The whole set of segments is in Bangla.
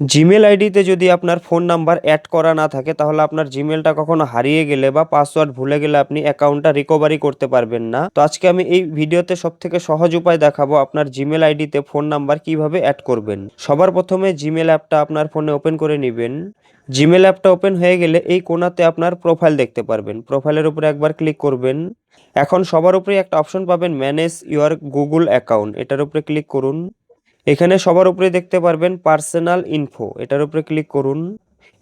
জিমেল আইডিতে যদি আপনার ফোন নাম্বার অ্যাড করা না থাকে তাহলে আপনার জিমেলটা কখনো হারিয়ে গেলে বা পাসওয়ার্ড ভুলে গেলে আপনি অ্যাকাউন্টটা রিকভারি করতে পারবেন না। তো আজকে আমি এই ভিডিওতে সবথেকে সহজ উপায় দেখাবো আপনার জিমেল আইডিতে ফোন নাম্বার কিভাবে অ্যাড করবেন। সবার প্রথমে জিমেল অ্যাপটা আপনার ফোনে ওপেন করে নেবেন। জিমেল অ্যাপটা ওপেন হয়ে গেলে এই কোণাতে আপনার প্রোফাইল দেখতে পারবেন, প্রোফাইলের উপরে একবার ক্লিক করবেন। এখন সবার উপরে একটা অপশন পাবেন ম্যানেজ ইউর গুগল অ্যাকাউন্ট, এটার উপরে ক্লিক করুন। এখানে সবার উপরে দেখতে পারবেন পার্সোনাল ইনফো, এটার উপরে ক্লিক করুন।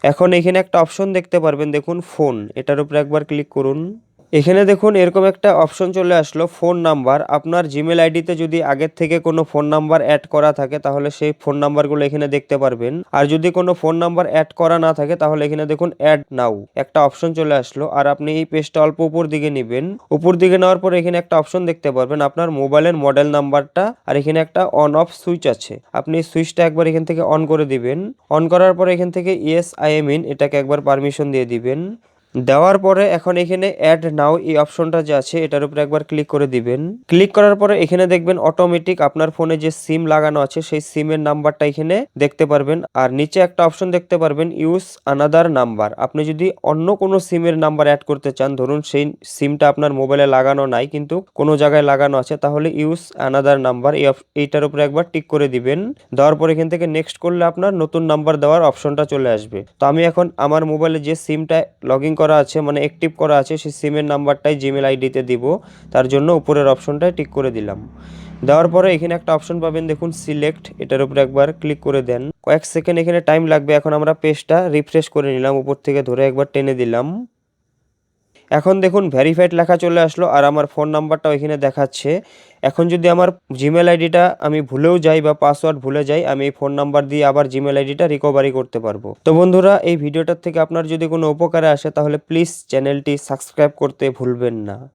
এখন এখানে একটা অপশন দেখতে পারবেন, দেখুন ফোন, এটার উপরে একবার ক্লিক করুন। এখানে দেখুন এরকম একটা অপশন চলে আসলো ফোন নাম্বার। আপনার জিমেল আইডিতে যদি আগের থেকে কোনো ফোন নাম্বার অ্যাড করা থাকে তাহলে সেই ফোন নাম্বারগুলো এখানে দেখতে পারবেন। আর যদি কোনো ফোন নাম্বার অ্যাড করা না থাকে তাহলে এখানে দেখুন অ্যাড নাও একটা অপশন চলে আসলো। আর আপনি এই পেজটা অল্প উপর দিকে নেবেন। উপর দিকে নেওয়ার পরে এখানে একটা অপশন দেখতে পারবেন আপনার মোবাইলের মডেল নাম্বারটা, আর এখানে একটা অন অফ সুইচ আছে। আপনি এই সুইচটা একবার এখান থেকে অন করে দিবেন। অন করার পরে এখান থেকে ইয়েস আই এম ইন এটাকে একবার পারমিশন দিয়ে দিবেন। দেওয়ার পরে এখন এখানে অ্যাড নাও এই অপশনটা যে আছে এটার উপরে একবার ক্লিক করে দিবেন। ক্লিক করার পরে এখানে দেখবেন অটোমেটিক আপনার ফোনে যে সিম লাগানো আছে সেই সিমের নাম্বারটা এখানে দেখতে পারবেন। আর নিচে একটা অপশন দেখতে পারবেন ইউজ আনাদার নাম্বার। আপনি যদি অন্য কোনো সিমের নাম্বার অ্যাড করতে চান, ধরুন সেই সিমটা আপনার মোবাইলে লাগানো নাই কিন্তু কোনো জায়গায় লাগানো আছে, তাহলে ইউজ আনাদার নাম্বার এইটার উপরে একবার টিক করে দিবেন। দেওয়ার পর এখান থেকে নেক্সট করলে আপনার নতুন নাম্বার দেওয়ার অপশনটা চলে আসবে। তো আমি এখন আমার মোবাইলে যে সিমটা লগ ইন করা আছে মানে অ্যাক্টিভ করা আছে সেই সিমের নাম্বারটাই জিমেল আইডিতে দিব, তার জন্য উপরের অপশনটায় টিক করে দিলাম। দেওয়ার পরে এখানে একটা অপশন পাবেন দেখুন সিলেক্ট, এটার উপরে একবার ক্লিক করে দেন। কয়েক সেকেন্ড এখানে টাইম লাগবে। এখন আমরা পেজটা রিফ্রেশ করে নিলাম, উপর থেকে ধরে একবার টেনে দিলাম। এখন দেখুন ভেরিফাইড লেখা চলে আসলো আর আমার ফোন নাম্বারটাও এখানে দেখাচ্ছে। এখন যদি আমার জিমেল আইডিটা আমি ভুলেও যাই বা পাসওয়ার্ড ভুলে যাই, আমি এই ফোন নাম্বার দিয়ে আবার জিমেল আইডিটা রিকভারি করতে পারবো। তো বন্ধুরা, এই ভিডিওটার থেকে আপনার যদি কোনো উপকারে আসে তাহলে প্লিজ চ্যানেলটি সাবস্ক্রাইব করতে ভুলবেন না।